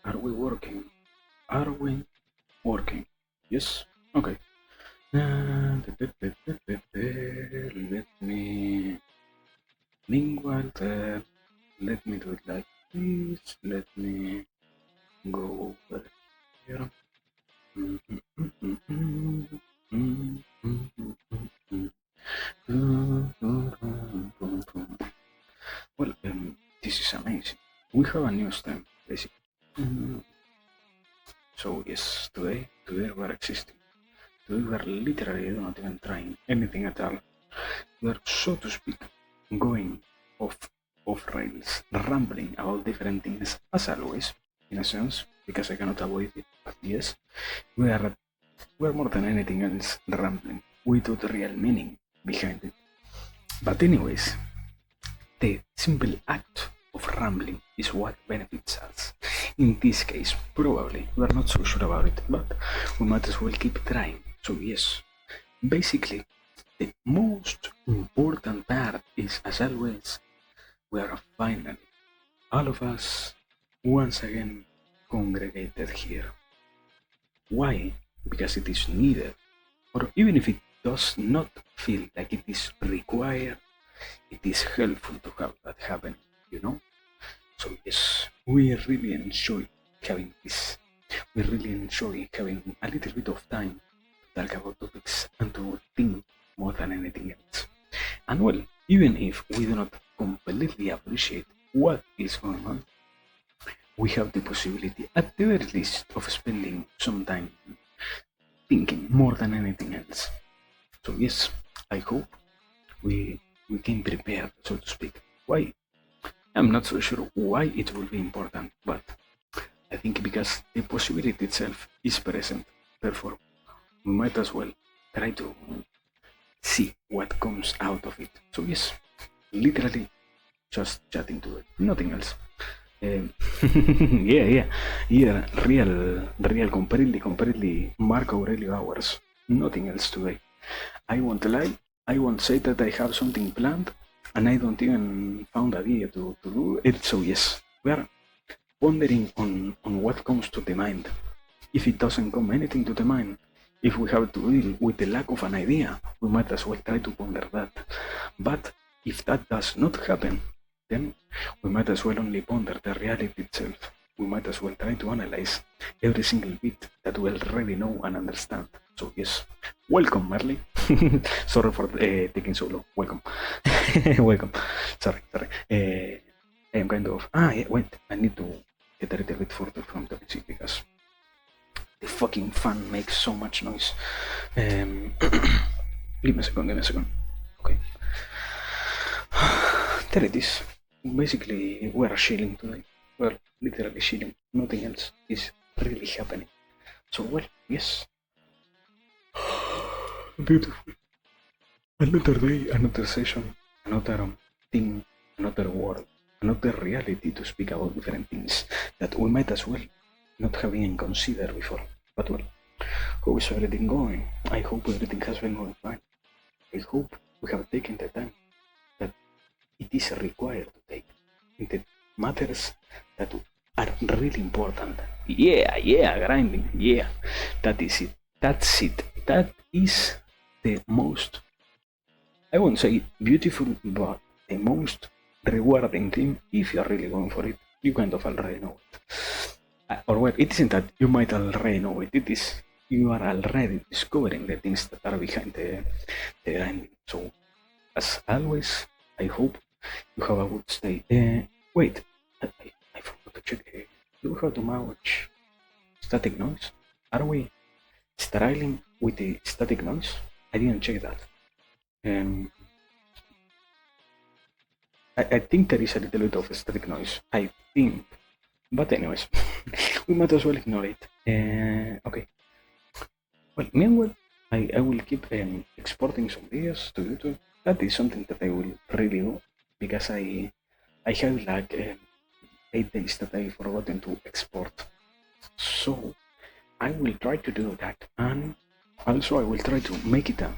Are we working? Are we working? Yes. Okay. Let me lingual. Let me do it like this. Let me go over here. Well, this is amazing. We have a new stem, basically. So yes, today we're existing. Today we're literally not even trying anything at all. We're, so to speak, going off rails, rambling about different things as always, in a sense, because I cannot avoid it. But yes, we're more than anything else rambling without real meaning behind it. But anyways, the simple act of rambling is what benefits us. In this case, probably, we're not so sure about it, but we might as well keep trying. So yes, basically, the most important part is, as always, we are finally, all of us, once again congregated here. Why? Because it is needed, or even if it does not feel like it is required, it is helpful to have that happen, you know? So yes, we really enjoy having this. We really enjoy having a little bit of time to talk about topics and to think more than anything else. And well, even if we do not completely appreciate what is going on, we have the possibility, at the very least, of spending some time thinking more than anything else. So yes, I hope we came prepared, so to speak. Why? I'm not so sure why it will be important, but I think because the possibility itself is present. Therefore, we might as well try to see what comes out of it. So yes, literally just chatting to it, nothing else. Yeah, real, completely Marco Aurelio hours, nothing else today. I won't lie, I won't say that I have something planned, and I don't even found a video to do it, so yes, we are pondering on what comes to the mind. If it doesn't come anything to the mind, if we have to deal with the lack of an idea, we might as well try to ponder that. But if that does not happen, then we might as well only ponder the reality itself. We might as well try to analyze every single bit that we already know and understand. So yes, welcome Merly. Sorry for taking so long. Welcome. Welcome. Sorry. I am kind of... yeah, wait, I need to get a little bit further from the PC because the fucking fan makes so much noise. Give me a second. Okay. There it is. Basically, we're chilling today. We're literally chilling. Nothing else is really happening. So, well, yes. Beautiful. Another day, another session, another thing, another world, another reality to speak about different things that we might as well not have even considered before. But well, how is everything going? I hope everything has been going fine. I hope we have taken the time that it is required to take into matters that are really important. Yeah, grinding. Yeah, that is it. That's it. That is the most, I won't say beautiful, but the most rewarding thing if you're really going for it. You kind of already know it. Or well, it isn't that you might already know it. It is you are already discovering the things that are behind the grinding. So, as always, I hope you have a good stay. Wait, I forgot to check. Do we have to match static noise? Are we styling with the static noise? I didn't check that. I think there is a little bit of static noise. I think. But anyways, we might as well ignore it. Okay. Well, meanwhile, I will keep exporting some videos to YouTube. That is something that I will really do because I have like 8 days that I forgotten to export. So I will try to do that, and also I will try to make it a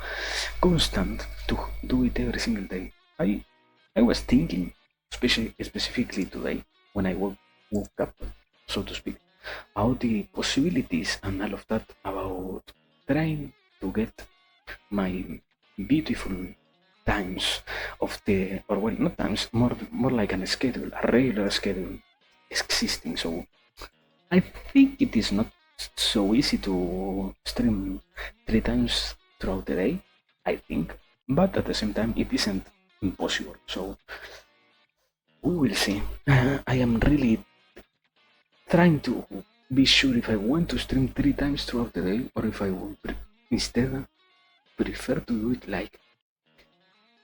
constant to do it every single day. I was thinking, specifically today, when I woke up, so to speak, about the possibilities and all of that, about trying to get my beautiful times of the, or well, not times, more like a schedule, a regular schedule existing. So I think it is not so easy to stream 3 times throughout the day, I think, but at the same time, it isn't impossible. So we will see. I am really trying to be sure if I want to stream 3 times throughout the day or if I would instead prefer to do it like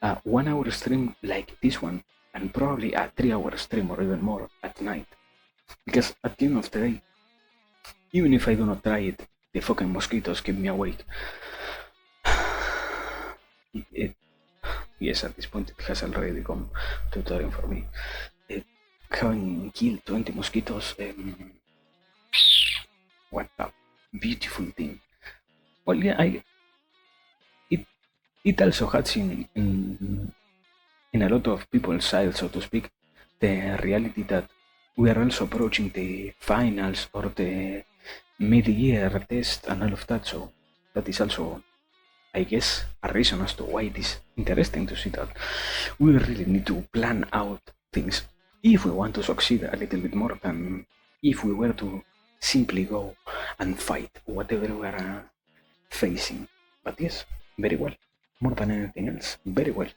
a 1 hour stream like this one and probably a 3 hour stream or even more at night. Because at the end of the day, even if I do not try it, the fucking mosquitoes keep me awake. Yes, at this point it has already become tutoring for me. Having killed 20 mosquitoes, what a beautiful thing. Well, yeah, it also has in a lot of people's side, so to speak, the reality that we are also approaching the finals or the mid-year test and all of that. So that is also, I guess, a reason as to why it is interesting to see that we really need to plan out things if we want to succeed a little bit more than if we were to simply go and fight whatever we are facing. But yes, very well. More than anything else, very well.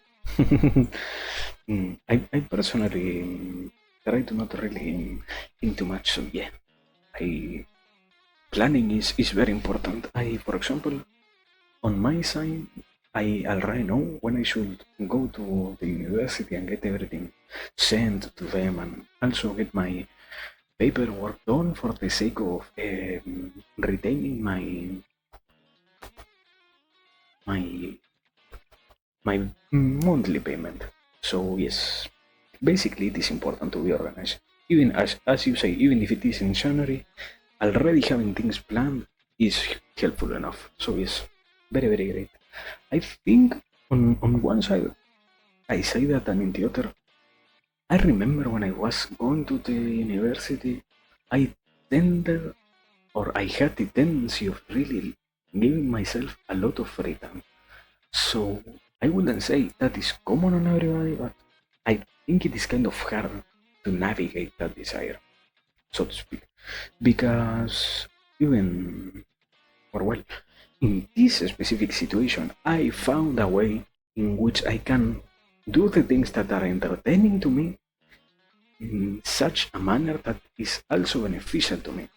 I personally try to not really think too much, so yeah. Planning is very important. For example, on my side, I already know when I should go to the university and get everything sent to them and also get my paperwork done for the sake of retaining my my monthly payment. So yes, basically it is important to be organized. Even as you say, even if it is in January, already having things planned is helpful enough. So yes, very very great. I think on one side I say that, and in the other, I remember when I was going to the university, I tended or I had the tendency of really giving myself a lot of free time. So I wouldn't say that is common on everybody, but I think it is kind of hard to navigate that desire, so to speak. Because even, or well, in this specific situation, I found a way in which I can do the things that are entertaining to me in such a manner that is also beneficial to me.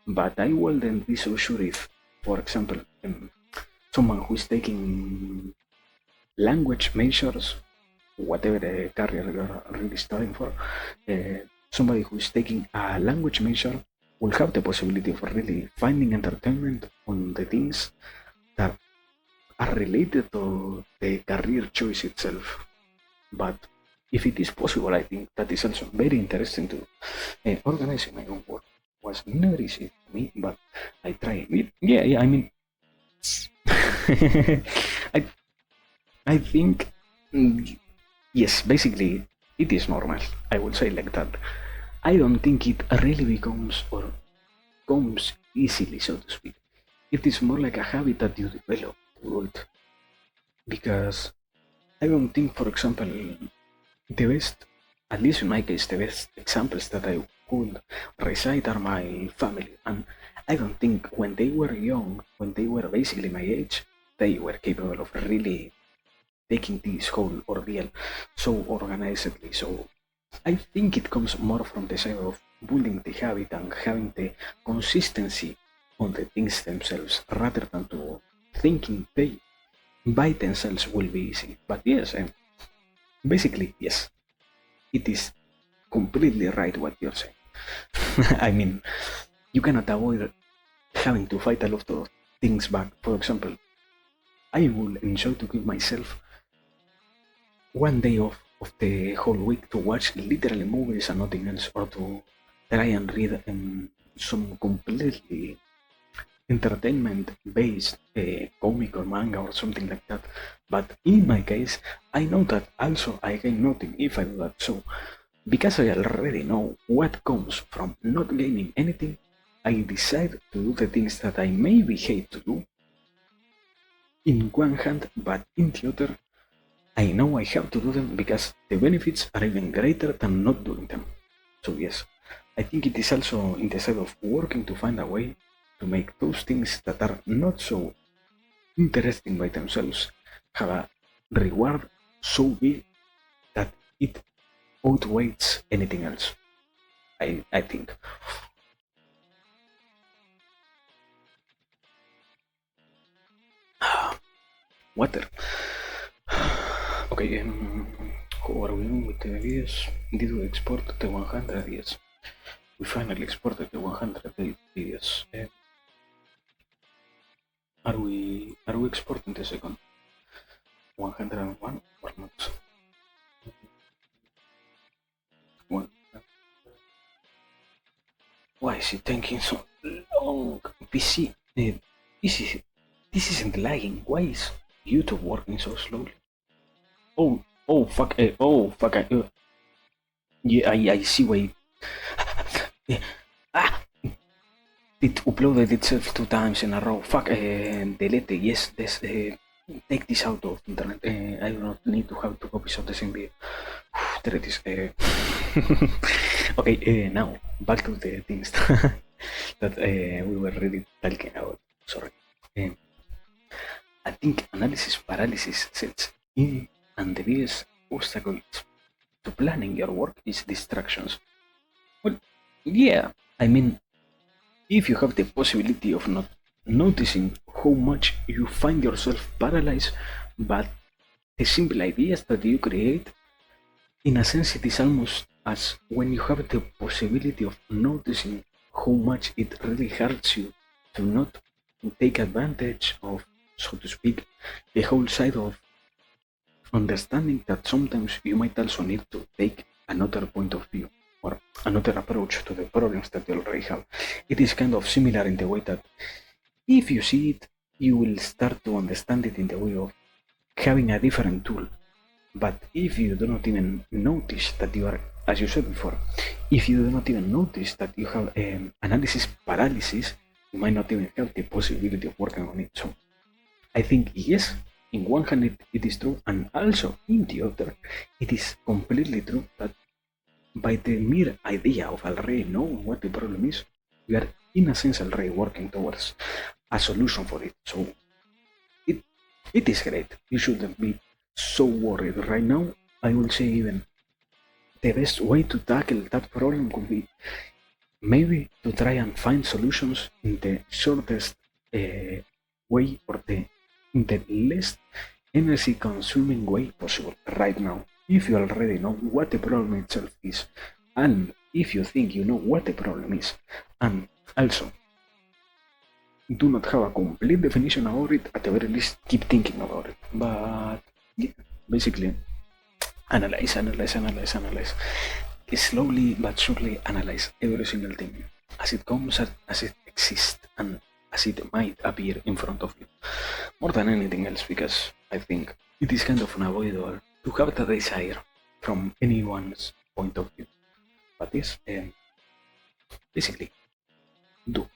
But I wouldn't be so sure if, for example, someone who is taking language majors, whatever the career you're really studying for, somebody who is taking a language major will have the possibility of really finding entertainment on the things that are related to the career choice itself. But if it is possible, I think that is also very interesting to organizing my own work. Was never easy for me, but I try. Yeah. I mean, I I think yes. Basically, it is normal. I would say like that. I don't think it really becomes or comes easily, so to speak. It is more like a habit that you develop throughout. Because I don't think, for example, the best, at least in my case, the best examples that I could recite are my family. And I don't think when they were young, when they were basically my age, they were capable of really taking this whole ordeal so organizedly. So I think it comes more from the side of building the habit and having the consistency on the things themselves rather than to thinking they by themselves will be easy. But yes, basically, yes, it is completely right what you're saying. I mean, you cannot avoid having to fight a lot of things back. For example, I will enjoy to give myself one day off of the whole week to watch literally movies and nothing else, or to try and read some completely entertainment based comic or manga or something like that. But in my case, I know that also I gain nothing if I do that. So Because I already know what comes from not gaining anything, I decide to do the things that I maybe hate to do in one hand, but in the other, I know I have to do them because the benefits are even greater than not doing them. So yes, I think it is also in the side of working to find a way to make those things that are not so interesting by themselves have a reward so big that it outweighs anything else. I think. Water. Okay, how are we doing with the videos? Did we export the 100? Yes. We finally exported the 100 videos. Are we exporting the second 101 or not? One. Why is it taking so long? PC, this isn't lagging. Why is YouTube working so slowly? Oh fuck! Oh fuck! Yeah, I see why. Ah! It uploaded itself 2 times in a row. Fuck! Delete. Yes, this. Take this out of internet. I do not need to have 2 copies of the same video. There it is. Okay, now back to the things that we were really talking about. Sorry. I think analysis paralysis sets in, and the biggest obstacle to planning your work is distractions. Well, yeah, I mean, if you have the possibility of not noticing how much you find yourself paralyzed, but the simple ideas that you create, in a sense, it is almost as when you have the possibility of noticing how much it really hurts you to not take advantage of, so to speak, the whole side of understanding that sometimes you might also need to take another point of view or another approach to the problems that you already have. It is kind of similar in the way that if you see it, you will start to understand it in the way of having a different tool. But if you do not even notice that you are, as you said before, if you do not even notice that you have analysis paralysis, you might not even have the possibility of working on it. So I think yes, in one hand it is true, and also in the other, it is completely true that by the mere idea of already knowing what the problem is, we are in a sense already working towards a solution for it. So it is great. You shouldn't be so worried right now. I will say even the best way to tackle that problem could be maybe to try and find solutions in the shortest way or in the least energy consuming way possible right now. If you already know what the problem itself is, and if you think you know what the problem is, and also do not have a complete definition about it, at the very least keep thinking about it. But yeah, basically analyze. Slowly but surely analyze every single thing as it comes, as it exists, and as it might appear in front of you. More than anything else, because I think it is kind of unavoidable to have the desire from anyone's point of view. But yes, basically, do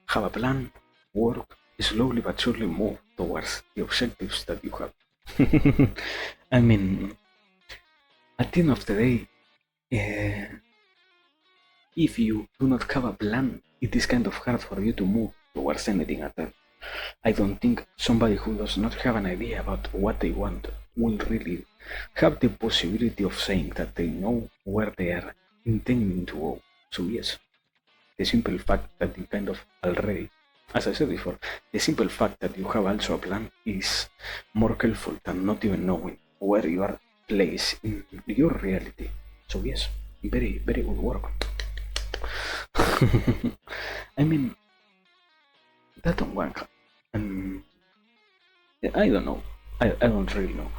have a plan, work, slowly but surely move towards the objectives that you have. I mean, at the end of the day, if you do not have a plan, it is kind of hard for you to move towards anything at all. I don't think somebody who does not have an idea about what they want will really have the possibility of saying that they know where they are intending to go. So yes, the simple fact that you kind of already, as I said before, the simple fact that you have also a plan is more helpful than not even knowing where you are placed in your reality. So yes, very, very good work. I mean, that on one hand, and I don't know. I don't really know.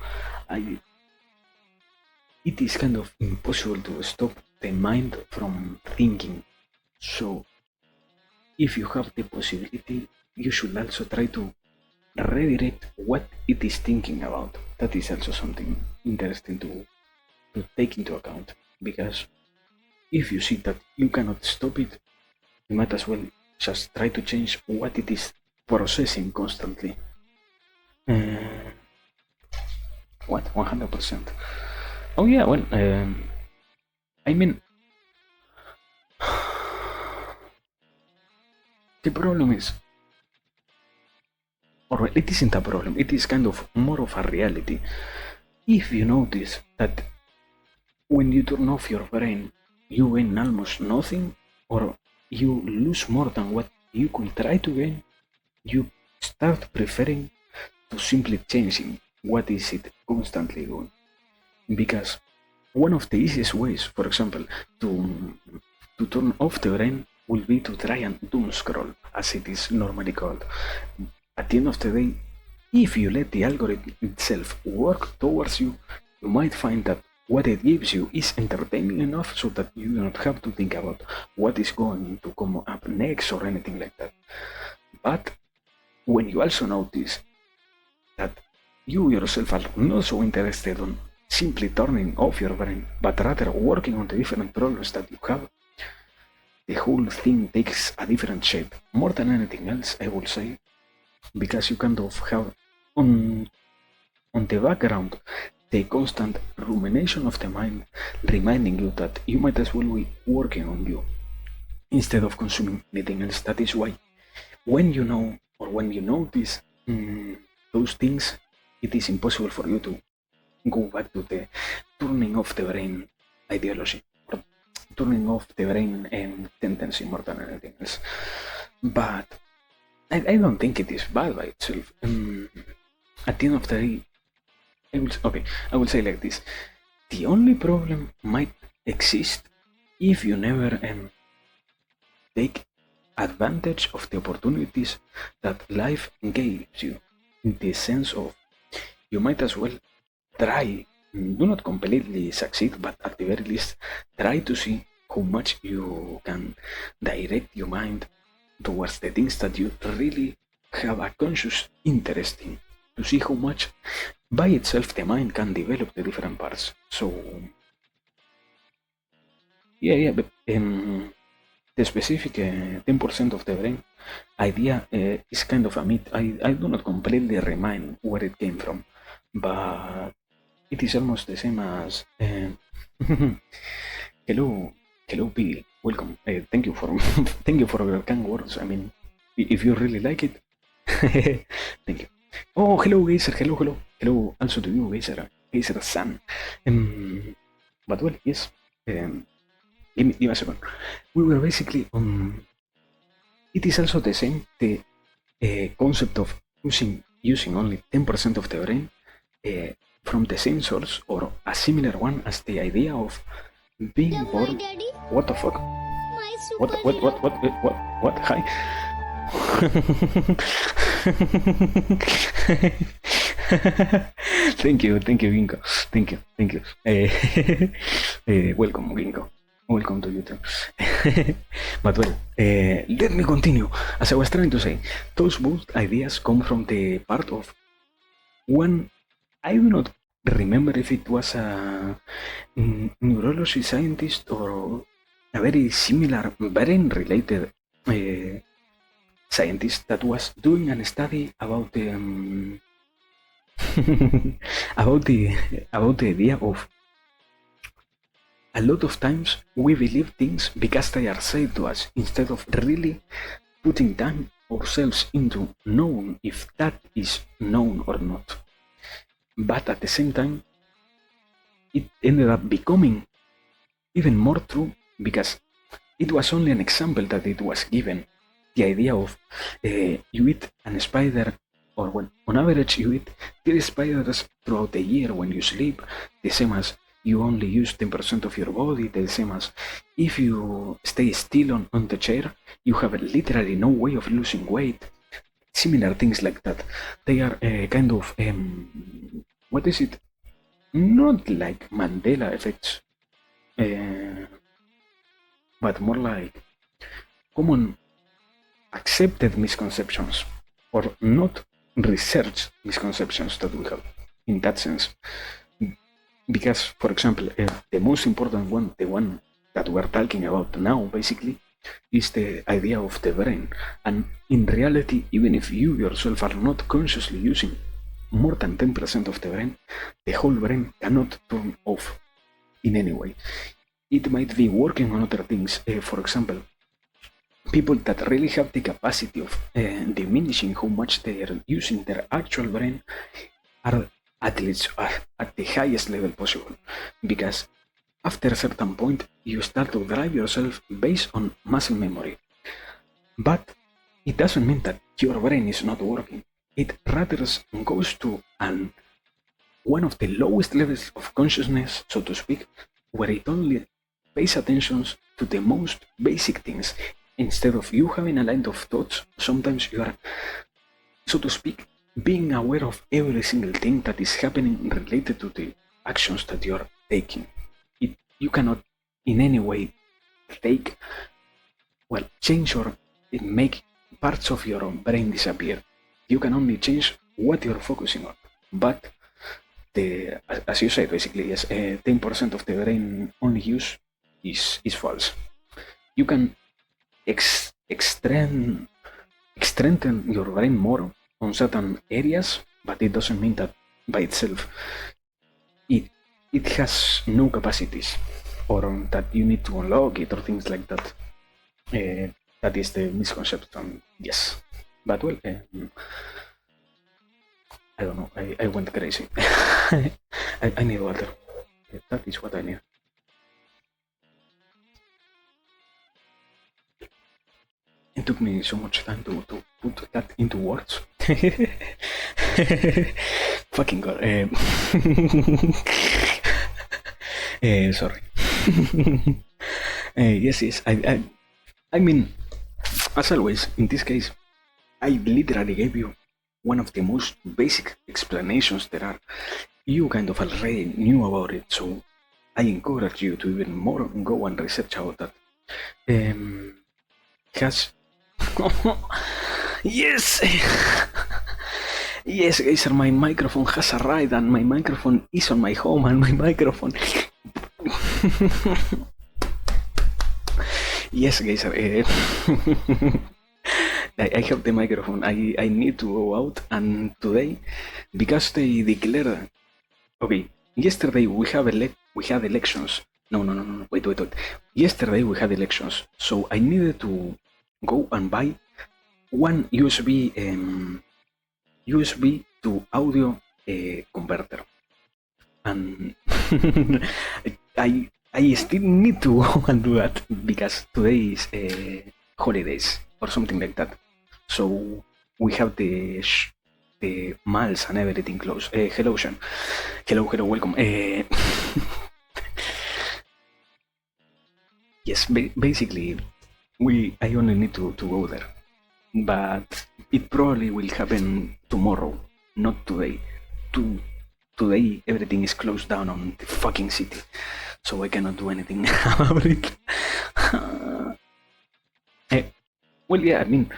It is kind of impossible to stop the mind from thinking. So if you have the possibility, you should also try to redirect what it is thinking about. That is also something interesting to take into account. because if you see that you cannot stop it, you might as well just try to change what it is processing constantly. What? 100%. Oh yeah, well, I mean, the problem is, or it isn't a problem, it is kind of more of a reality. If you notice that when you turn off your brain, you gain almost nothing, or you lose more than what you could try to gain, you start preferring to simply changing what is it constantly doing. Because one of the easiest ways, for example, to turn off the brain will be to try and doom scroll, as it is normally called. At the end of the day, if you let the algorithm itself work towards you, you might find that what it gives you is entertaining enough so that you do not have to think about what is going to come up next or anything like that. But when you also notice that you yourself are not so interested on simply turning off your brain, but rather working on the different problems that you have, the whole thing takes a different shape. More than anything else, I would say, because you kind of have on the background the constant rumination of the mind reminding you that you might as well be working on you instead of consuming anything else. That is why when you know or when you notice those things, it is impossible for you to go back to the turning off the brain ideology or turning off the brain tendency more than anything else. But I don't think it is bad by itself. At the end of the day, I will say like this: the only problem might exist if you never take advantage of the opportunities that life gives you, in the sense of you might as well try, do not completely succeed, but at the very least try to see how much you can direct your mind towards the things that you really have a conscious interest in, to see how much by itself the mind can develop the different parts. So but the specific 10% of the brain idea is kind of a myth. I do not completely remind where it came from, but it is almost the same as hello Bill, welcome. Thank you for thank you for your kind words. I mean, if you really like it, thank you. Oh, hello Geyser, hello also to you Geyser San. But well, yes. Give me a second. We were basically on. It is also the same, the concept of using only 10% of the brain from the same source, or a similar one as the idea of being born. What the fuck? What? Hi. Thank you, Ginko. Thank you. Welcome, Ginko. Welcome to YouTube. But well, let me continue. As I was trying to say, those both ideas come from the part of one. I do not remember if it was a neurology scientist or a very similar brain-related scientist that was doing a study about the about the idea of a lot of times we believe things because they are said to us, instead of really putting time ourselves into knowing if that is known or not. But at the same time, it ended up becoming even more true because it was only an example that it was given. The idea of you eat a spider, or when on average you eat 3 spiders throughout the year when you sleep, the same as you only use 10% of your body, the same as if you stay still on the chair, you have literally no way of losing weight. Similar things like that. They are kind of, what is it? Not like Mandela effects, but more like common accepted misconceptions, or not researched misconceptions that we have, in that sense. because, for example, the most important one, the one that we're talking about now, basically, is the idea of the brain. And in reality, even if you yourself are not consciously using more than 10% of the brain, the whole brain cannot turn off in any way. It might be working on other things. For example, people that really have the capacity of diminishing how much they are using their actual brain are athletes at the highest level possible, because after a certain point you start to drive yourself based on muscle memory. But it doesn't mean that your brain is not working. It rather goes to one of the lowest levels of consciousness, so to speak, where it only pays attention to the most basic things. Instead of you having a line of thoughts, sometimes you are, so to speak, being aware of every single thing that is happening related to the actions that you are taking. You cannot in any way change or make parts of your brain disappear. You can only change what you're focusing on. But as you said, basically, yes, 10% of the brain only use is false. You can strengthen your brain more on certain areas, but it doesn't mean that by itself it has no capacities, or that you need to unlock it, or things like that. That is the misconception, yes. But well, I don't know, I went crazy. I need water. That is what I need. It took me so much time to put that into words. Fucking god. Sorry. Yes. I mean, as always, in this case, I literally gave you one of the most basic explanations there are. You kind of already knew about it, so I encourage you to even more go and research about that. Yes! Yes, Geyser, my microphone has arrived, and my microphone is on my home, and my microphone... Yes, Geyser, I have the microphone. I need to go out, and today, because they declared... Okay, yesterday we had elections. No, wait. Yesterday we had elections, so I needed to go and buy one USB to audio converter, and I still need to go and do that because today is holidays or something like that. So we have the malls and everything closed. Hello, Sean. Hello, welcome. Yes, basically, I only need to go there, but it probably will happen tomorrow, not today. Today, everything is closed down on the fucking city, so I cannot do anything about it. Well, yeah, I mean,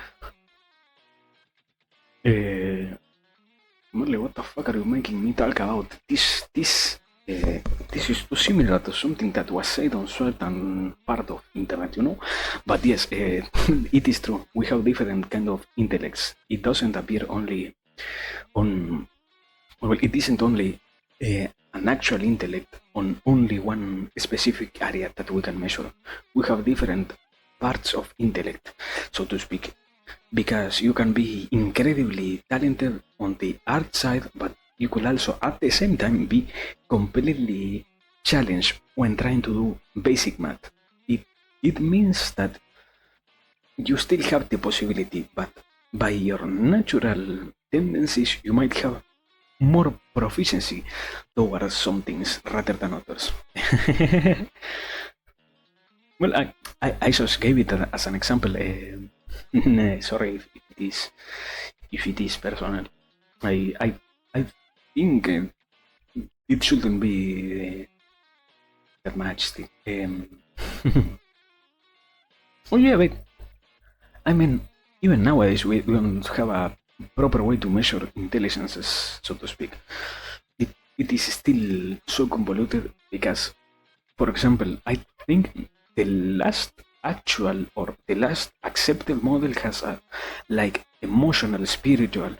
Merle, what the fuck are you making me talk about? This is too similar to something that was said on certain part of internet, you know? But yes, it is true. We have different kind of intellects. It doesn't appear only on... Well, it isn't only an actual intellect on only one specific area that we can measure. We have different parts of intellect, so to speak, because you can be incredibly talented on the art side, but you could also at the same time be completely challenged when trying to do basic math. It means that you still have the possibility, but by your natural tendencies, you might have more proficiency towards some things rather than others. Well, I just gave it as an example. Sorry if it is personal. I think it shouldn't be that much. Oh yeah, but I mean, even nowadays we don't have a proper way to measure intelligences, so to speak. it is still so convoluted because, for example, I think the last actual or the last accepted model has a like emotional, spiritual,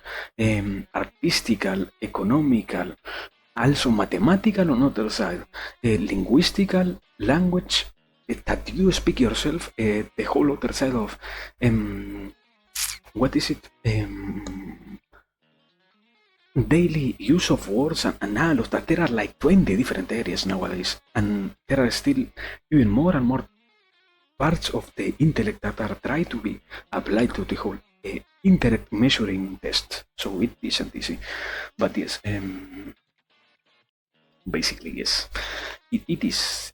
artistical, economical, also mathematical on other side, linguistical, language, that you speak yourself, the whole other side of what is it? Daily use of words and all of that. There are like 20 different areas nowadays, and there are still even more and more parts of the intellect that are trying to be applied to the whole intellect measuring test. So it isn't easy, but yes, basically yes, it is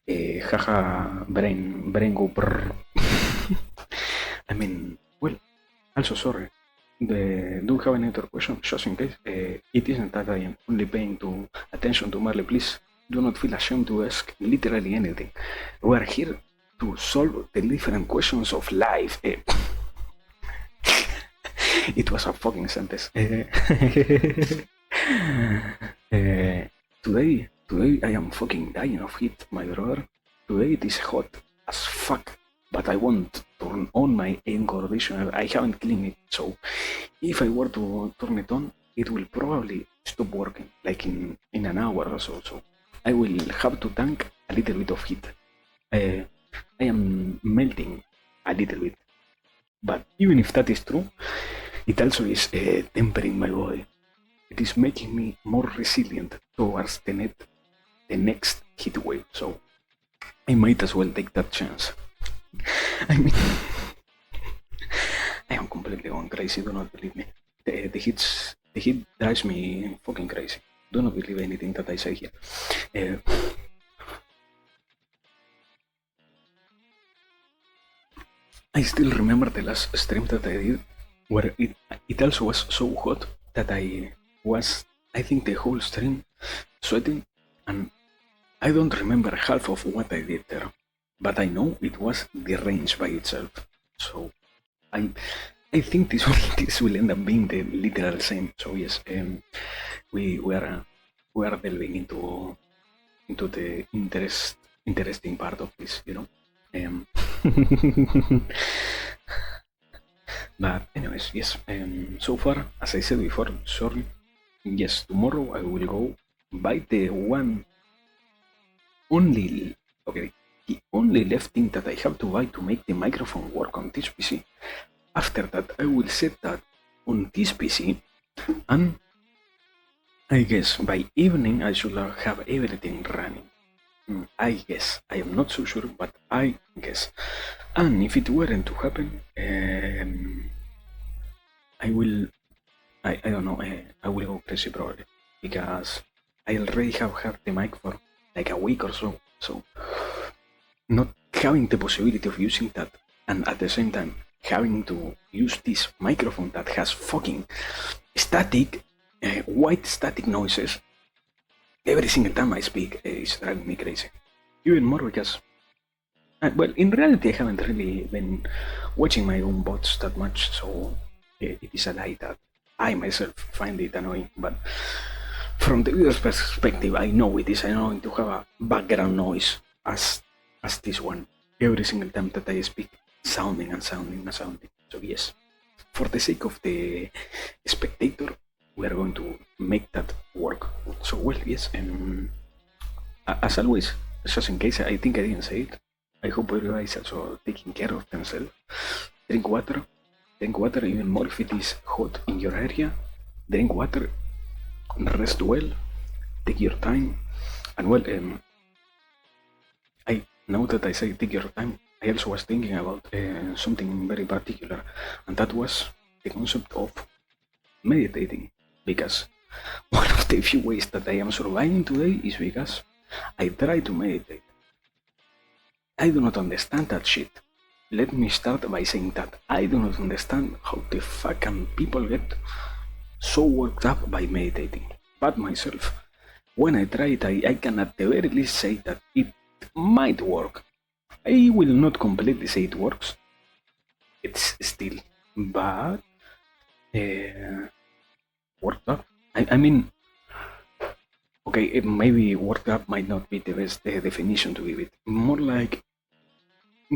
haha brain go brrr. I mean, well, also sorry. Do you have any other question? Just in case, it isn't that I am only paying attention to Marley. Please do not feel ashamed to ask literally anything. We are here to solve the different questions of life. It was a fucking sentence. Today I am fucking dying of heat, my brother. Today it is hot as fuck, but I won't turn on my air conditioner. I haven't cleaned it, so if I were to turn it on, it will probably stop working, like in an hour or so. So I will have to tank a little bit of heat. I am melting a little bit, but even if that is true, it also is tempering my body. It is making me more resilient towards the next heat wave. So I might as well take that chance. I mean, I am completely going crazy. Do not believe me. The heat drives me fucking crazy. Do not believe anything that I say here. I still remember the last stream that I did, where it also was so hot that I think the whole stream sweating, and I don't remember half of what I did there, but I know it was the range by itself. So I think this will end up being the literal same. So yes, we are delving into the interesting part of this, you know. But anyways, yes. So far, as I said before, sorry. Yes, tomorrow I will go buy the only left thing that I have to buy to make the microphone work on this PC. After that, I will set that on this PC, and I guess by evening I should have everything running. I guess. I am not so sure, but I guess. And if it weren't to happen, I don't know, I will go crazy probably, because I already have had the mic for like a week or so, so not having the possibility of using that, and at the same time having to use this microphone that has fucking static, white static noises every single time I speak, is driving me crazy. Even more because, well, in reality I haven't really been watching my own bots that much, so it is a lie that I myself find it annoying, but from the viewer's perspective, I know it is annoying to have a background noise as this one every single time that I speak, sounding and sounding and sounding. So yes, for the sake of the spectator, we are going to make that work. So well, yes, as always, just in case I think I didn't say it, I hope everybody is also taking care of themselves. Drink water even more if it is hot in your area. Drink water, rest well, take your time, and well, now that I say take your time, I also was thinking about something very particular, and that was the concept of meditating, because one of the few ways that I am surviving today is because I try to meditate. I do not understand that shit. Let me start by saying that I do not understand how the fuck can people get so worked up by meditating. But myself, when I try it, I can at the very least say that it might work. I will not completely say it works. It's still bad. Worked up. I mean, okay, maybe worked up might not be the best definition to give it. More like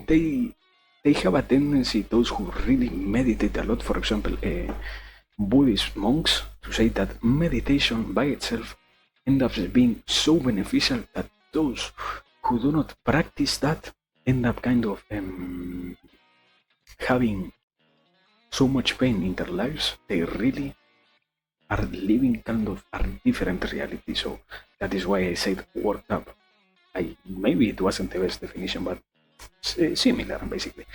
they they have a tendency, those who really meditate a lot, for example, Buddhist monks, to say that meditation by itself ends up being so beneficial that those who do not practice that end up kind of having so much pain in their lives. They really are living kind of a different reality. So that is why I said worked up. Maybe it wasn't the best definition, but similar basically.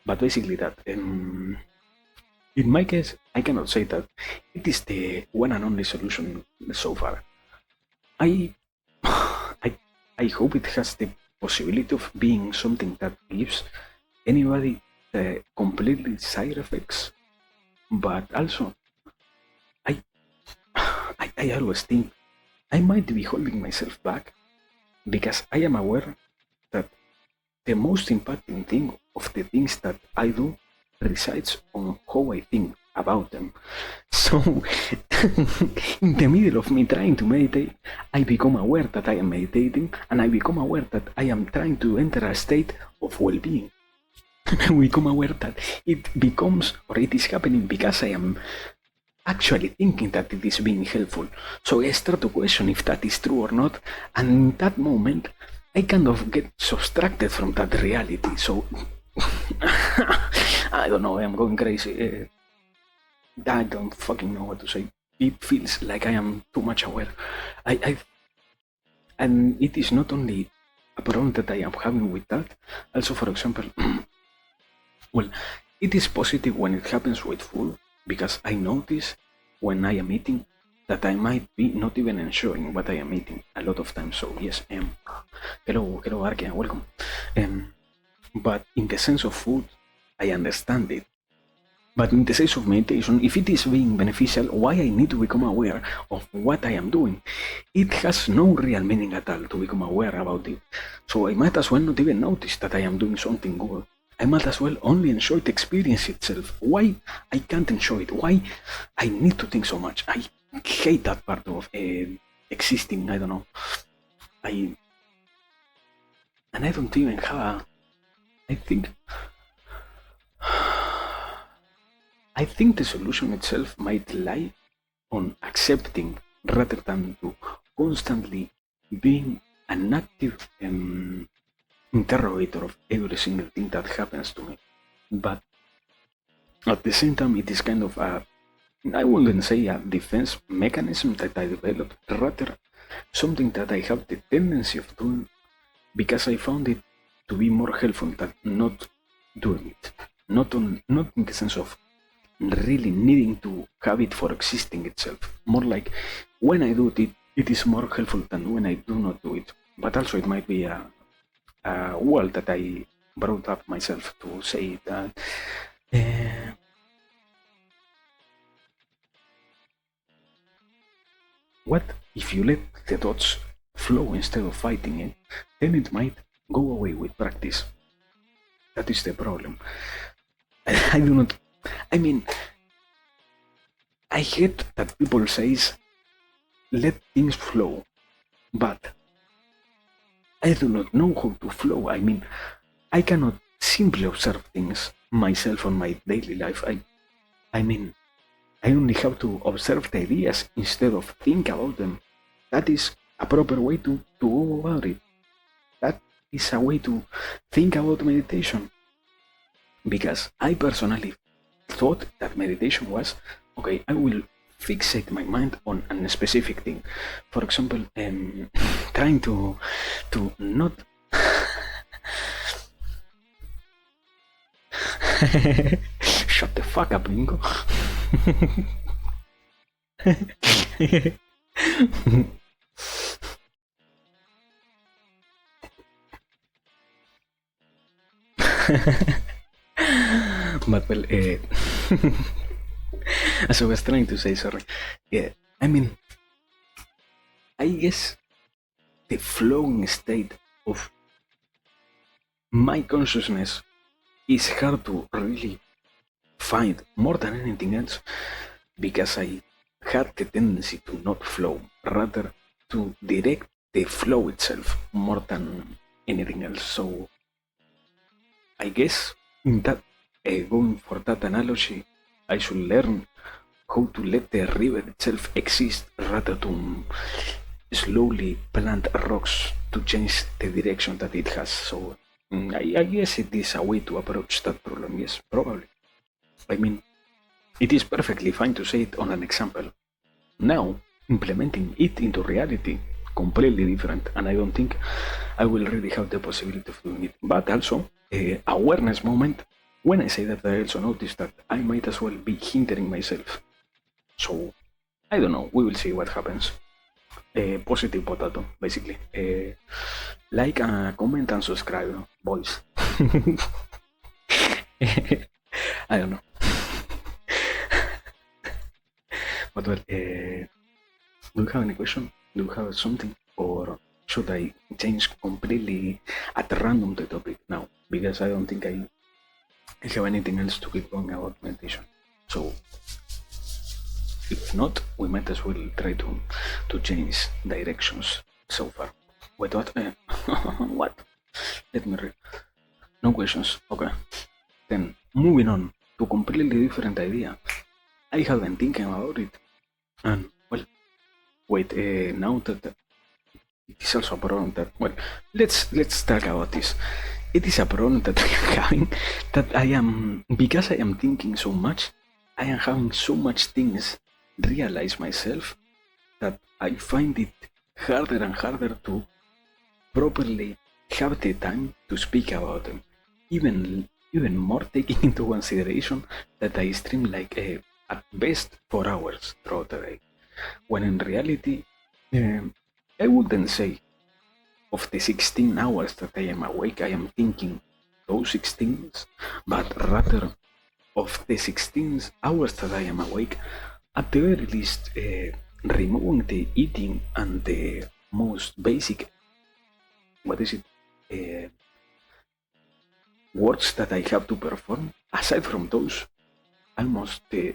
But basically that. In my case, I cannot say that it is the one and only solution so far. I, I, I hope it has the possibility of being something that gives anybody completely side effects, but also I, I always think I might be holding myself back because I am aware that the most impacting thing of the things that I do resides on how I think about them. So, in the middle of me trying to meditate, I become aware that I am meditating, and I become aware that I am trying to enter a state of well being. And I become aware that it becomes, or it is happening because I am actually thinking that it is being helpful. So I start to question if that is true or not, and in that moment, I kind of get subtracted from that reality. So I don't know, I'm going crazy. I don't fucking know what to say. It feels like I am too much aware. And it is not only a problem that I am having with that. Also, for example, well, it is positive when it happens with food, because I notice when I am eating that I might be not even enjoying what I am eating a lot of times. So yes, hello, Arkia, welcome. But in the sense of food, I understand it. But in the sense of meditation, if it is being beneficial, why I need to become aware of what I am doing? It has no real meaning at all to become aware about it. So I might as well not even notice that I am doing something good. I might as well only enjoy the experience itself. Why I can't enjoy it? Why I need to think so much? I hate that part of existing. I don't know. And I don't even have. I think the solution itself might lie on accepting rather than to constantly being an active interrogator of every single thing that happens to me. But at the same time, it is kind of I wouldn't say a defense mechanism that I developed, rather something that I have the tendency of doing because I found it to be more helpful than not doing it. Not in the sense of really needing to have it for existing itself. More like when I do it, it is more helpful than when I do not do it. But also it might be a wall that I brought up myself to say that what if you let the thoughts flow instead of fighting it? Then it might go away with practice. That is the problem. I do not. I mean, I hate that people says let things flow, but I do not know how to flow. I mean, I cannot simply observe things myself on my daily life. I mean, I only have to observe the ideas instead of think about them. That is a proper way to go about it. That is a way to think about meditation. Because I personally thought that meditation was, okay, I will fixate my mind on a specific thing. For example, trying to not shut the fuck up, Bingo. But well, as I was trying to say, sorry. Yeah, I mean, I guess the flowing state of my consciousness is hard to really find more than anything else because I had the tendency to not flow, rather to direct the flow itself more than anything else. So I guess in that going for that analogy, I should learn how to let the river itself exist rather than slowly plant rocks to change the direction that it has. So I guess it is a way to approach that problem. Yes, probably. I mean, it is perfectly fine to say it on an example. Now, implementing it into reality, completely different, and I don't think I will really have the possibility of doing it. But also, awareness moment, when I say that, I also notice that I might as well be hindering myself. So, I don't know, we will see what happens. Positive potato, basically. Like, comment, and subscribe, boys. I don't know. But well, do you have any question? Do you have something? Or should I change completely at random the topic now? Because I don't think I have anything else to keep going about meditation. So, if not, we might as well try to change directions so far. Wait, what? What? Let me read. No questions. Okay. Then, moving on to a completely different idea. I have been thinking about it. And, well, wait, now that it is also a problem that, well, let's talk about this. It is a problem that I am having, that I am, because I am thinking so much, I am having so much things realize myself that I find it harder and harder to properly have the time to speak about them. Even more taking into consideration that I stream like at best 4 hours throughout the day, when in reality I wouldn't say of the 16 hours that I am awake I am thinking those 16, but rather of the 16 hours that I am awake, at the very least removing the eating and the most basic, what is it, works that I have to perform. Aside from those, almost the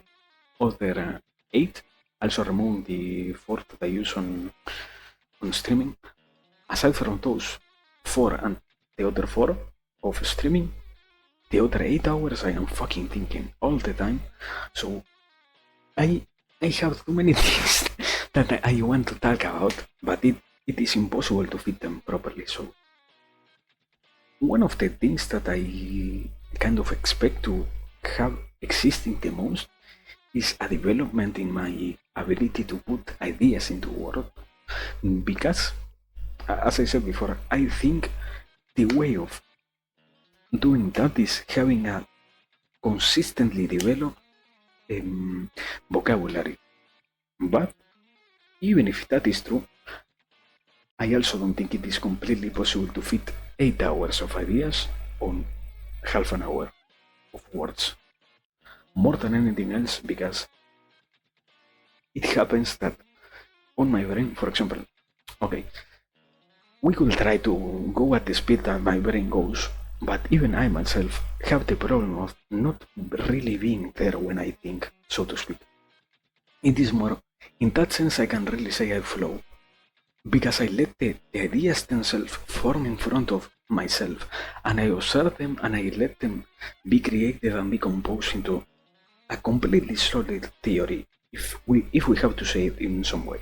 other 8, also removing the 4 that I use on streaming. Aside from those 4 and the other 4 of streaming, the other 8 hours I am fucking thinking all the time. So I have too many things that I want to talk about, but it is impossible to fit them properly. So one of the things that I kind of expect to have existing the most is a development in my ability to put ideas into words. Because, as I said before, I think the way of doing that is having a consistently developed vocabulary. But even if that is true, I also don't think it is completely possible to fit 8 hours of ideas on half an hour of words. More than anything else, because it happens that on my brain, for example, okay, we could try to go at the speed that my brain goes, but even I myself have the problem of not really being there when I think, so to speak. It is more, in that sense, I can really say I flow, because I let the ideas themselves form in front of myself, and I observe them and I let them be created and be composed into a completely solid theory, if we have to say it in some way.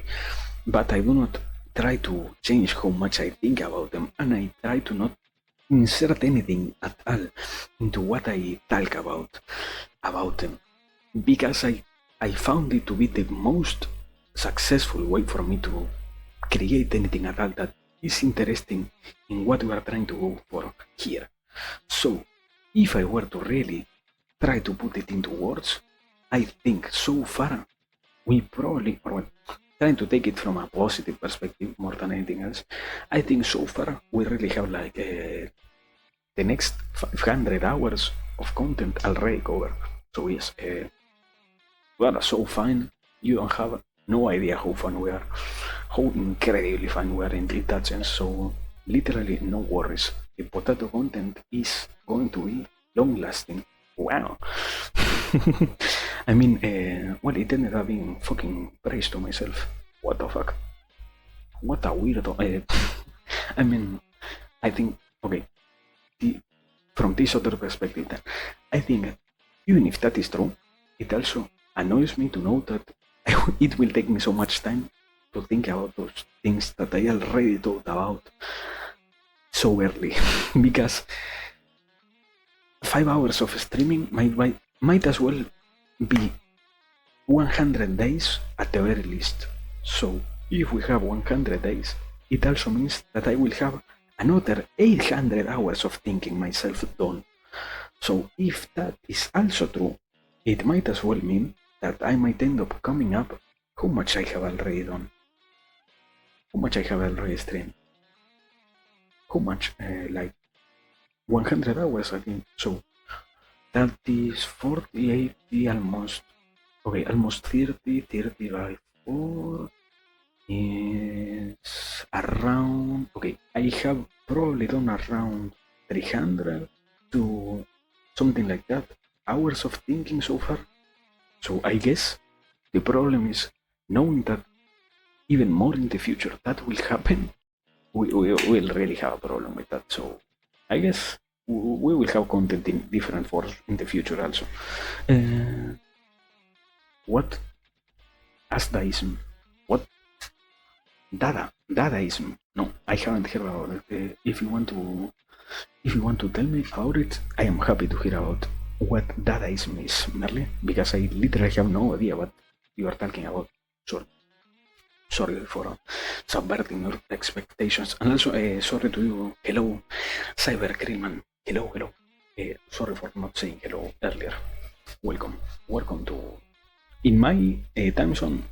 But I do not try to change how much I think about them, and I try to not insert anything at all into what I talk about them, because I found it to be the most successful way for me to create anything at all that is interesting in what we are trying to go for here. So, if I were to really try to put it into words, I think so far we probably, or well, trying to take it from a positive perspective more than anything else, I think so far we really have like the next 500 hours of content already covered. So yes, we are so fine. You don't have no idea how fun we are, how incredibly fun we are in that sense. So literally no worries. The potato content is going to be long lasting. Wow. I mean, well, it ended up being fucking praise to myself. What the fuck? what a weirdo. I mean, I think, okay, from this other perspective, then, I think even if that is true, it also annoys me to know that it will take me so much time to think about those things that I already thought about so early. Because 5 hours of streaming might as well be 100 days at the very least. So if we have 100 days, it also means that I will have another 800 hours of thinking myself done. So if that is also true, it might as well mean that I might end up coming up how much I have already done, how much I have already streamed, how much, like 100 hours I think. So that is 40, 80, almost, okay, almost 30, 30 by 4 is around, okay, I have probably done around 300 to something like that hours of thinking so far. So I guess the problem is knowing that even more in the future that will happen. We will really have a problem with that. So I guess we will have content in different forms in the future also. What? Asdaism? What? Dadaism? No, I haven't heard about it. If you want to tell me about it, I am happy to hear about what Dadaism is, Merle, because I literally have no idea what you are talking about. Sorry for subverting your expectations, and also sorry to you. Hello, Cyber Krillman. Hello. Sorry for not saying hello earlier. Welcome to in my time zone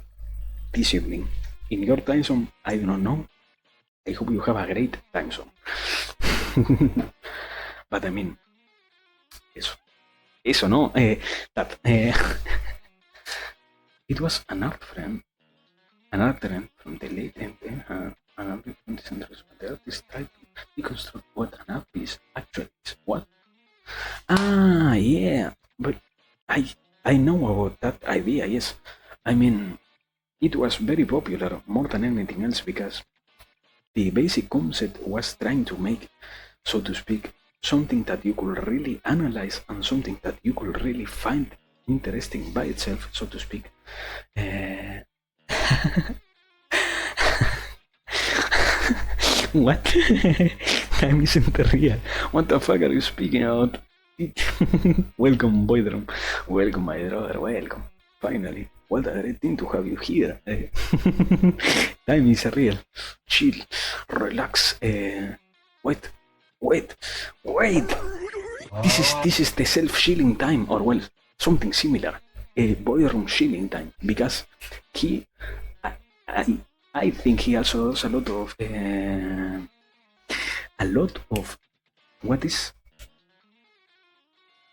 this evening. In your time zone, I do not know. I hope you have a great time zone. But I mean, eso no. That it was an art friend. Another trend from the late 20th and 20th centuries, but the artist tried to deconstruct what an art piece actually is. What? Ah, yeah, but I know about that idea. Yes, I mean it was very popular more than anything else because the basic concept was trying to make, so to speak, something that you could really analyze and something that you could really find interesting by itself, so to speak. What? Time isn't real. What the fuck are you speaking about? Welcome, Boydrum. Welcome, my brother. Welcome. Finally. What a great thing to have you here. Time is real. Chill. Relax. Wait. This is the self-shielding time, or well, something similar. Boydrum shielding time, because I think he also does a lot of what is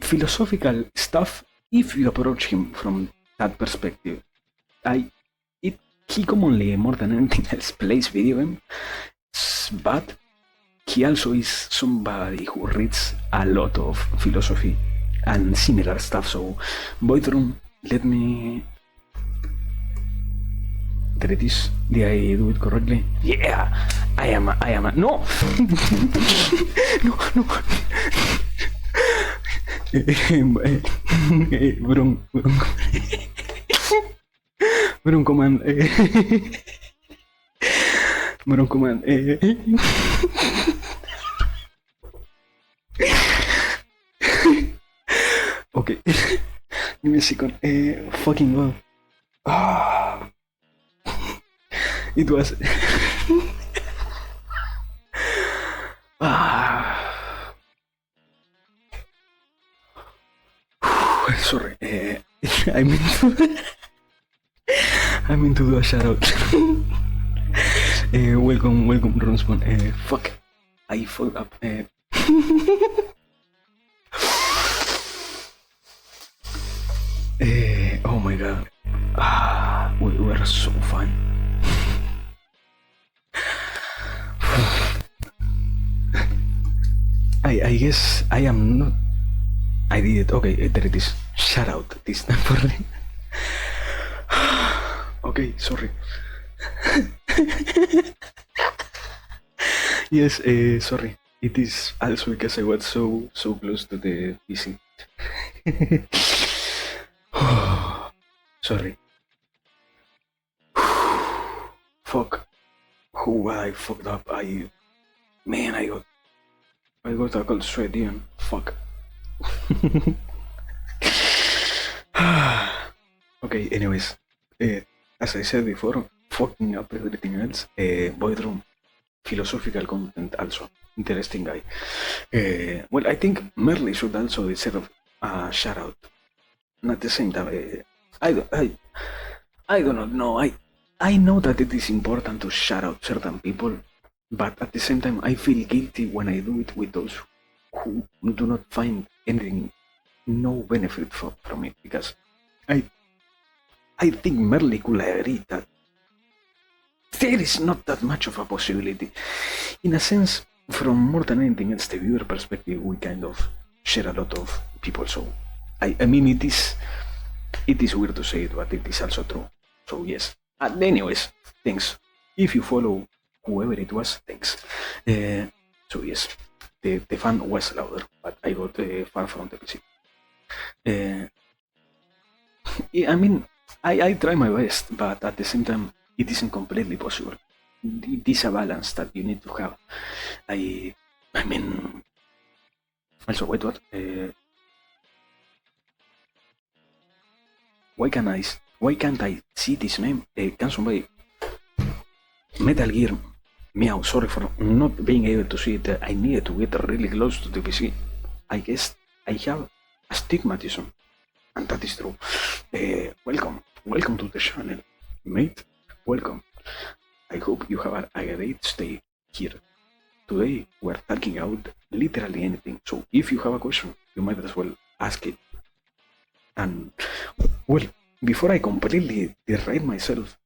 philosophical stuff if you approach him from that perspective. He commonly, more than anything else, plays video games, but he also is somebody who reads a lot of philosophy and similar stuff. So, Boydrum, let me... There it is. Did I do it correctly? Yeah! I am a... No! No! Bron command. Bron command. Okay. Give me a second. Fucking god. Ah. It was. Sorry. I meant to do a shout out. Welcome, Ronspawn. Fuck. I fucked up. Oh my god. We were so fun. I guess I am not. I did it. Okay, there it is. Shout out this time for me. Okay, sorry. Yes, sorry. It is also because I was so close to the PC. Sorry. Fuck. Who I fucked up. Man, I got a cold sweat, Ian. Fuck. Okay, anyways. As I said before, fucking up everything else. Void Room. Philosophical content also. Interesting guy. Well, I think Merle should also deserve a shout out. At the same time, I do not know. I know that it is important to shout out certain people, but at the same time, I feel guilty when I do it with those who do not find anything, no benefit from it, because I I think Merle could agree that there is not that much of a possibility. In a sense, from more than anything else, the viewer perspective, we kind of share a lot of people. So, I mean, it is weird to say it, but it is also true. So yes. Anyways, thanks. If you follow whoever it was, thanks. So yes, the fan was louder, but I got far from the PC. Uh, yeah, I mean, I try my best, but at the same time, it isn't completely possible. It is a balance that you need to have. I mean, also, wait, what? Why can't I see this meme? Can somebody Metal Gear? Meow, sorry for not being able to see it. I needed to get really close to the PC. I guess I have astigmatism, and that is true. Welcome to the channel, mate. Welcome. I hope you have a great stay here. Today we're talking about literally anything. So if you have a question, you might as well ask it. And well, before I completely deride myself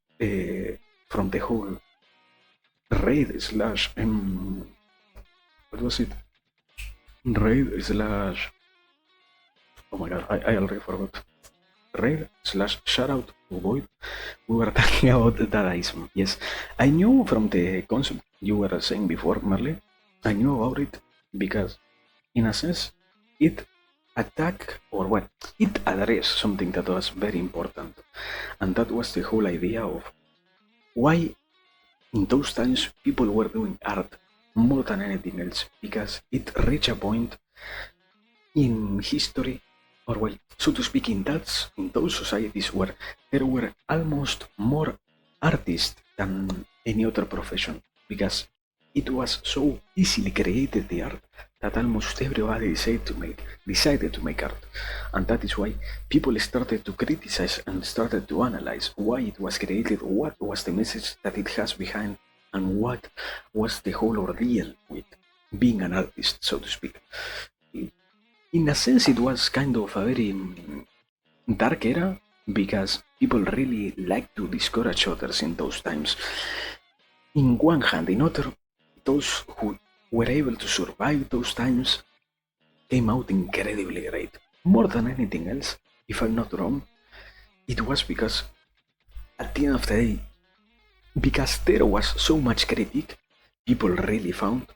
from the whole raid slash what was it? Raid slash oh my god, I already forgot. Raid slash shoutout to Void. We were talking about Dadaism. Yes, I knew from the concept you were saying before, Merle. I knew about it because, in a sense, it attacked or what it addressed something that was very important, and that was the whole idea of why in those times people were doing art more than anything else, because it reached a point in history, or well, so to speak, in those societies where there were almost more artists than any other profession, because it was so easily created the art that almost everybody decided to make art, and that is why people started to criticize and started to analyze why it was created, what was the message that it has behind, and what was the whole ordeal with being an artist, so to speak. In a sense, it was kind of a very dark era because people really liked to discourage others in those times. In one hand, in other, those who were able to survive those times came out incredibly great. More than anything else, if I'm not wrong, it was because at the end of the day, because there was so much critique, people really found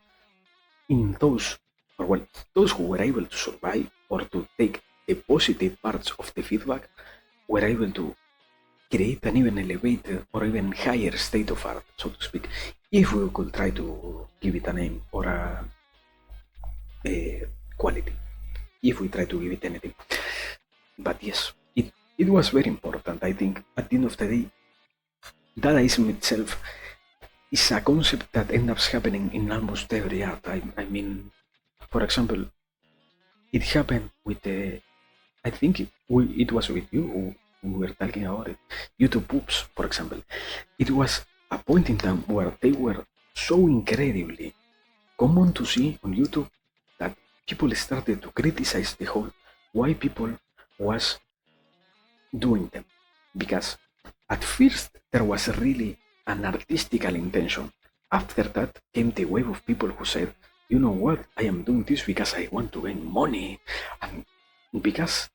in those, or well, those who were able to survive or to take the positive parts of the feedback were able to create an even elevated or even higher state of art, so to speak, if we could try to give it a name or a quality, if we try to give it anything. But yes, it was very important. I think at the end of the day, Dadaism itself is a concept that ends up happening in almost every art. I mean, for example, it happened with the, I think it was with you who we were talking about it. YouTube poops, for example. It was a point in time where they were so incredibly common to see on YouTube that people started to criticize the whole why people was doing them, because at first there was really an artistical intention. After that came the wave of people who said, you know what, I am doing this because I want to gain money, and because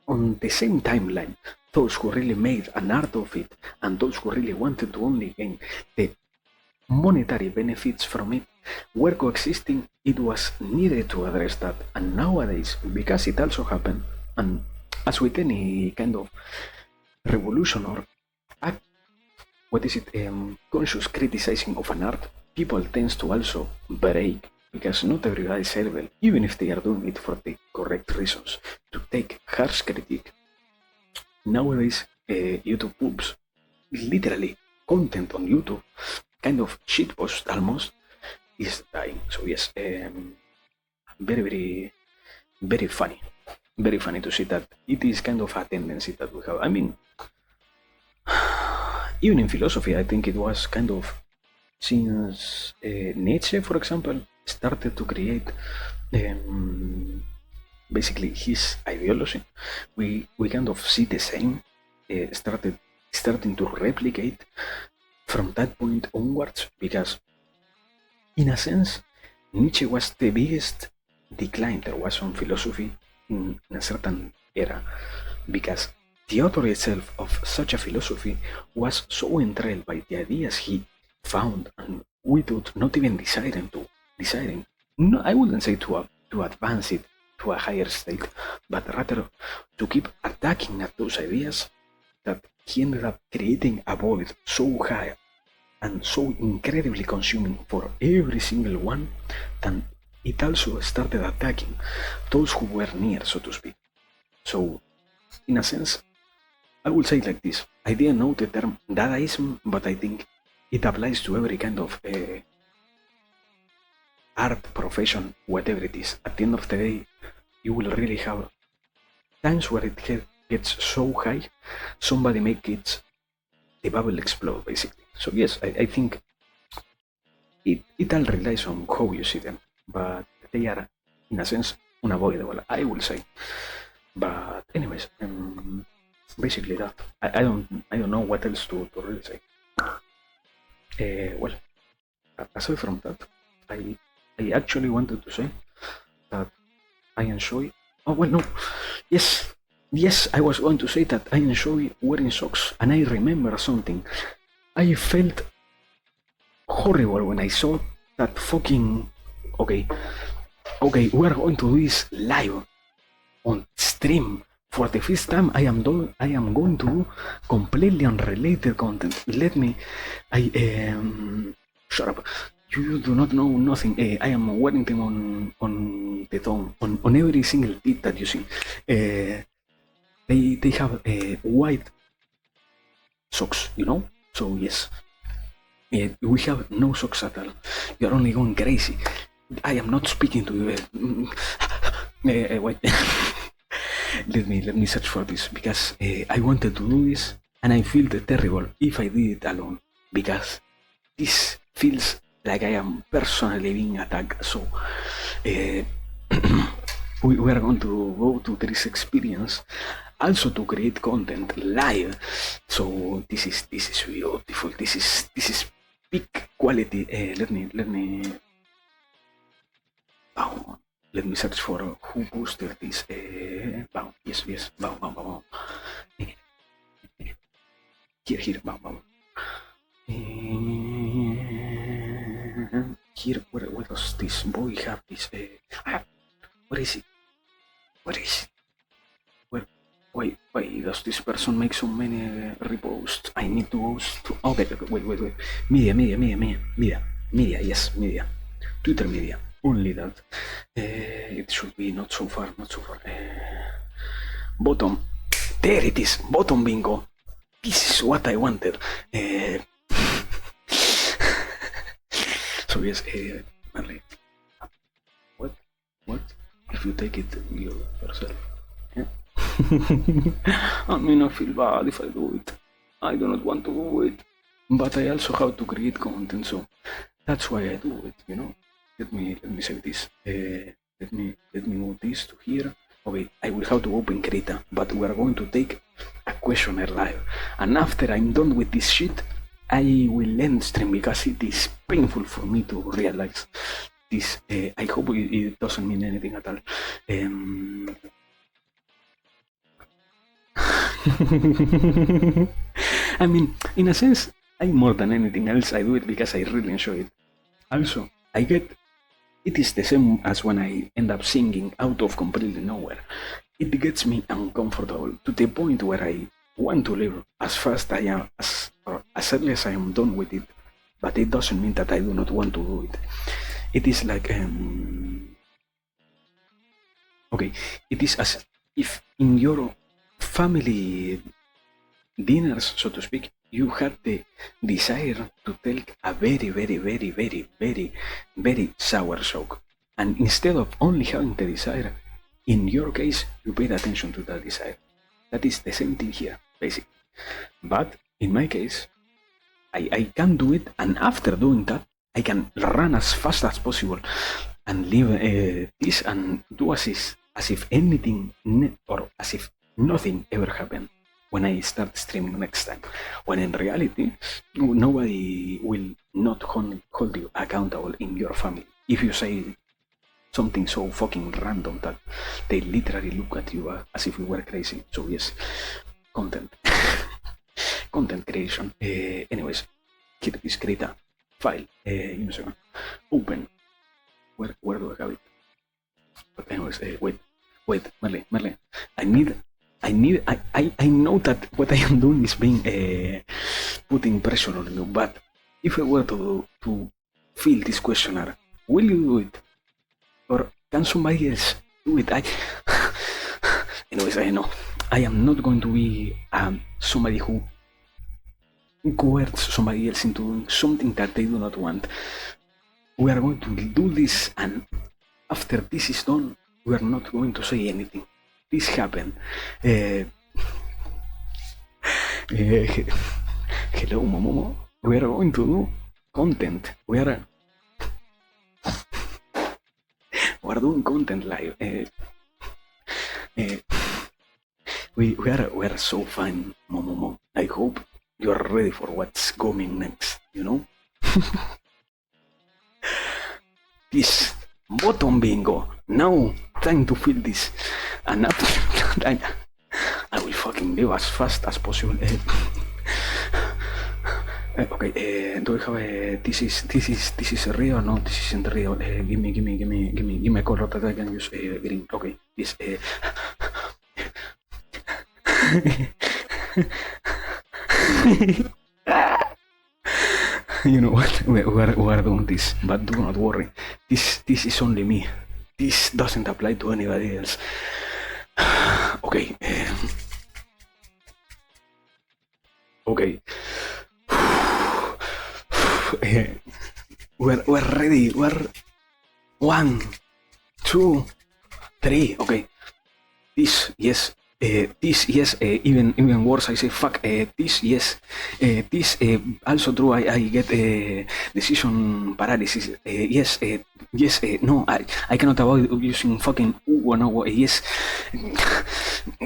on the same timeline those who really made an art of it and those who really wanted to only gain the monetary benefits from it were coexisting. It was needed to address that. And nowadays, because it also happened, and as with any kind of revolution or conscious criticizing of an art, people tends to also break, because not everybody is able, even if they are doing it for the correct reasons, to take harsh critique. Nowadays, YouTube pubs, literally content on YouTube, kind of shitpost almost, is dying. So yes, very funny to see that it is kind of a tendency that we have. I mean, even in philosophy, I think it was kind of since Nietzsche, for example, started to create basically his ideology. We kind of see the same starting to replicate from that point onwards, because in a sense, Nietzsche was the biggest decline there was on philosophy in a certain era, because the author itself of such a philosophy was so enthralled by the ideas he found, and without not even deciding, no, I wouldn't say to advance it to a higher state, but rather to keep attacking at those ideas, that he ended up creating a void so high and so incredibly consuming for every single one, that it also started attacking those who were near, so to speak. So, in a sense, I would say like this: I didn't know the term Dadaism, but I think it applies to every kind of art, profession, whatever it is. At the end of the day, you will really have times where it gets so high, somebody make it, the bubble explode, basically. So yes, I think it all relies on how you see them, but they are, in a sense, unavoidable, I will say. But anyways, basically that. I don't know what else to really say. Well, aside from that, I actually wanted to say that I enjoy. Oh well, no. Yes, I was going to say that I enjoy wearing socks, and I remember something. I felt horrible when I saw that fucking. Okay, we are going to do this live on stream. For the first time, I am going to do completely unrelated content. Shut up. You do not know nothing. I am wearing them on the tongue, on every single bit that you see. They have white socks, you know. So yes, we have no socks at all. You are only going crazy. I am not speaking to you. Wait. let me search for this, because I wanted to do this, and I feel terrible if I did it alone, because this feels like I am personally being attacked. So we are going to go to this experience also to create content live. So this is beautiful. This is big quality. Let me let me search for who posted this. Yes. Here. Here, where does this boy have this? Where is it? Why does this person make so many reposts? I need to host. Okay, wait. Media, yes, media. Twitter media. Only that. It should be not so far. Bottom. There it is. Bottom bingo. This is what I wanted. So yes, Marley. What? If you take it yourself. Yeah? I mean, I feel bad if I do it. I do not want to do it. But I also have to create content, so that's why I do it, you know. Let me save this. Let me move this to here. Okay, I will have to open Krita, but we are going to take a questionnaire live. And after I'm done with this shit, I will end stream, because it is painful for me to realize this. I hope it doesn't mean anything at all. I mean, in a sense, I more than anything else, I do it because I really enjoy it. Also, I get it is the same as when I end up singing out of completely nowhere. It gets me uncomfortable to the point where I want to leave as fast I am as early as I am done with it. But it doesn't mean that I do not want to do it. It is like okay, it is as if in your family dinners, so to speak, you had the desire to take a very sour soak. And instead of only having the desire, in your case, you paid attention to that desire. That is the same thing here, basically. But in my case, I can do it, and after doing that, I can run as fast as possible and leave this and do as if anything or as if nothing ever happened when I start streaming next time. When in reality, nobody will not hold you accountable in your family if you say something so fucking random that they literally look at you as if you were crazy. So yes, content. Content creation. Anyways, here is create a file. Give me a second. Open. Where do I have it? But anyways, wait, Merle. I know that what I am doing is being putting pressure on you, but if I were to fill this questionnaire, will you do it? Or can somebody else do it? Anyways, I know I am not going to be somebody who coerces somebody else into doing something that they do not want. We are going to do this, and after this is done, we are not going to say anything. This happened. Hello, Momo. We are going to do content. We are doing content live. We are so fun, Momo. I hope you are ready for what's coming next. You know. This bottom bingo. Now, time to fill this. And after that, I will fucking live as fast as possible. Okay, do we have a this is real? No, this isn't real. Give me a color that I can use. Green. Okay, this. You know what? We are doing this, but do not worry. This is only me. This doesn't apply to anybody else. Okay. Okay. We're ready. We're 1, 2, 3. Okay. This yes. This yes. Even worse. I say fuck. This yes. This also true. I get decision paralysis. Yes. Yes. No. I cannot avoid using fucking no. Yes.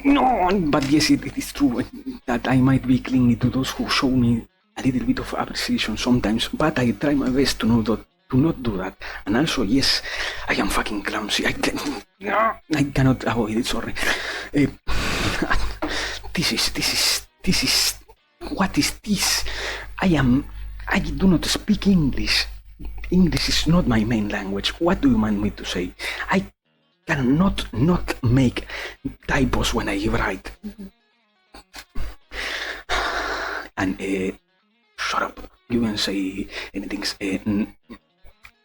No. But yes, it is true that I might be clingy to those who show me a little bit of appreciation sometimes. But I try my best to not do that. And also, yes, I am fucking clumsy. I cannot avoid it. Sorry. This is. What is this? I do not speak English. English is not my main language. What do you want me to say? I cannot not make typos when I write. And shut up. You can say anything.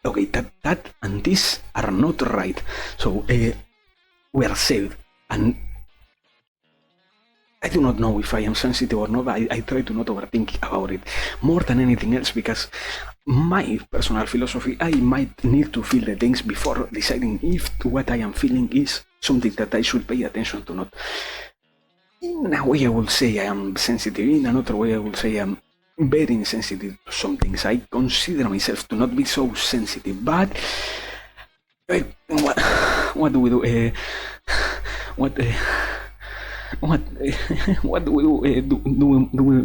Okay, that and this are not right. So we are saved. And I do not know if I am sensitive or not. I try to not overthink about it more than anything else, because my personal philosophy, I might need to feel the things before deciding if what I am feeling is something that I should pay attention to not. In a way I will say I am sensitive, in another way I will say I'm very insensitive to some things. I consider myself to not be so sensitive, but what do we do? What do we do?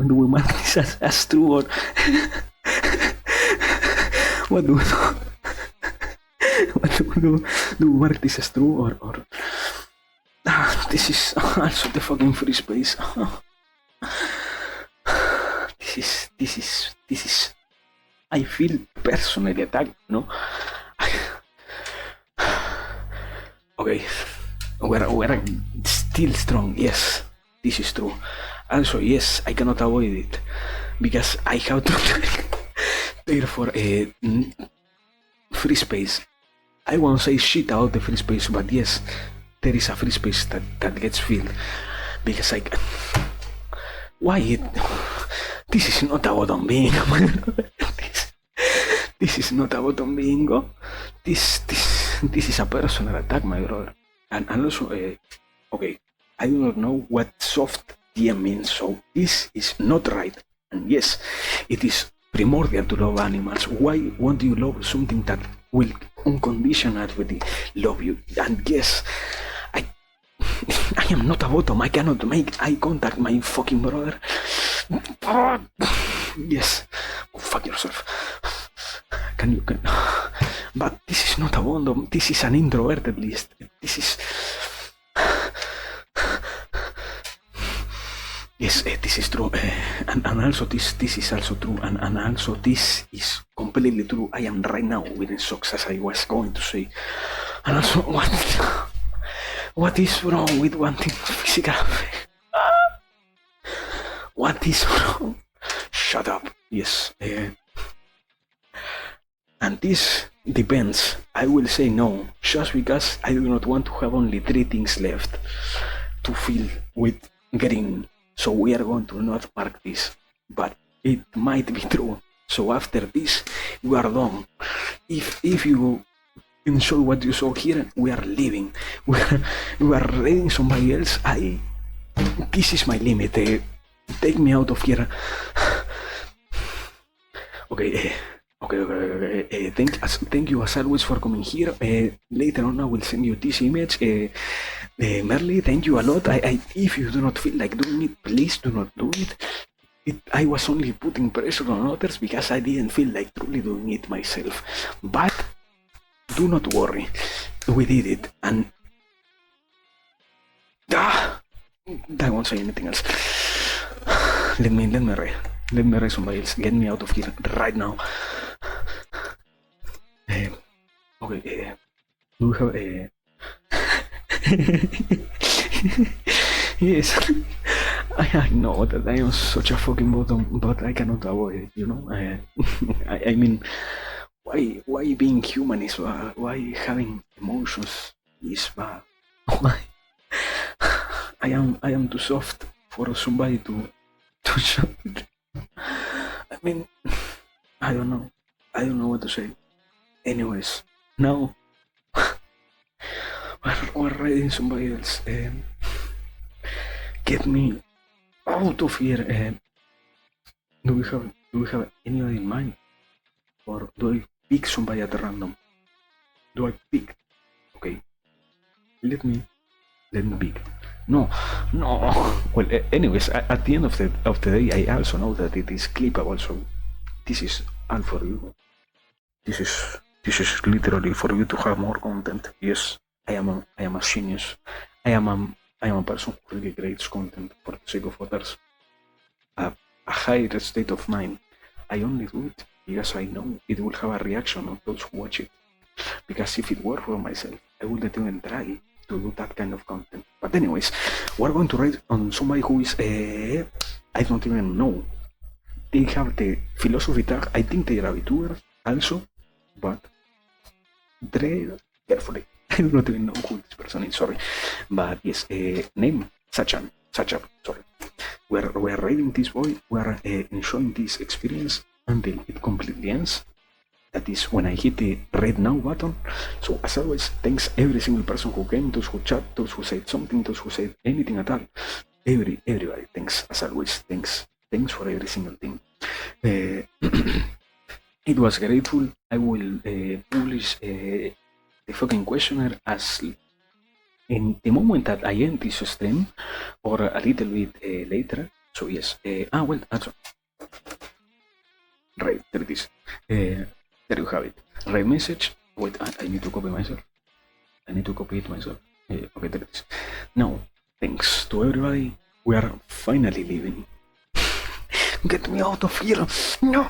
Do we mark this as true, or what do we do? What do we do? Do we mark this as true, or This is also the fucking free space. This is. I feel personally attacked, no? Okay, we're still strong, yes, this is true. Also, yes, I cannot avoid it, because I have to therefore, free space. I won't say shit about the free space, but yes, there is a free space that gets filled, because I can... Why it... This is not about bingo. This is not about bingo. This is a personal attack, my brother. And also, okay, I do not know what soft TM means, so this is not right. And yes, it is primordial to love animals. Why won't you love something that will unconditionally love you? And yes, I am not a bottom. I cannot make eye contact, my fucking brother. Yes, fuck yourself. Can but this is not a bottom. This is an introverted list. This is... Yes, this is true, and also this is also true, and also this is completely true. I am right now wearing socks, as I was going to say. And also, what is wrong with wanting physical affection? What is wrong? Shut up. Yes, and this depends. I will say no, just because I do not want to have only 3 things left to fill with getting. So we are going to not mark this, but it might be true. So after this, we are done. If you enjoy what you saw here, we are leaving. We are reading somebody else. This is my limit. Take me out of here. Okay. Okay. Thank you as always for coming here. Later on I will send you this image. Merly, thank you a lot. If you do not feel like doing it, please do not do it. I was only putting pressure on others because I didn't feel like truly doing it myself. But do not worry, we did it, and I won't say anything else. Let me read somebody else. Get me out of here right now. Okay, do we have a... Yes, I know that I am such a fucking bottom, but I cannot avoid it, you know? I mean, why being human is bad? Why having emotions is bad? Why? I am too soft for somebody to show it. I mean, I don't know what to say. Anyways, now we're reading somebody else. Get me out of here. Do we have anybody in mind, or do I pick somebody at random? Do I pick? Okay, let me pick. No. Well, anyways, at the end of the day, I also know that it is clippable, so this is all for you. This is literally for you to have more content. Yes, I am a genius. I am a person who really creates content for the sake of others. A higher state of mind. I only do it because I know it will have a reaction of those who watch it. Because if it were for myself, I wouldn't even try to do that kind of content. But anyways, we're going to read on somebody who is, I don't even know. They have the philosophy tag. I think they are Vtuber also, but tread carefully. I do not even know who this person is, sorry. But yes, name Sachan, sorry. We're reading this boy, we're enjoying this experience until it completely ends. That is when I hit the red now button. So as always, thanks every single person who came, those who chat, those who said something, those who said anything at all. Everybody, thanks as always, thanks for every single thing. It was grateful. I will publish the fucking questionnaire as in the moment that I end this stream, or a little bit later. So yes, well, that's right, there it is. There you have it. Right message. Wait, I need to copy myself. I need to copy it myself. Okay, there it is. Now, thanks to everybody, we are finally leaving. Get me out of here! No!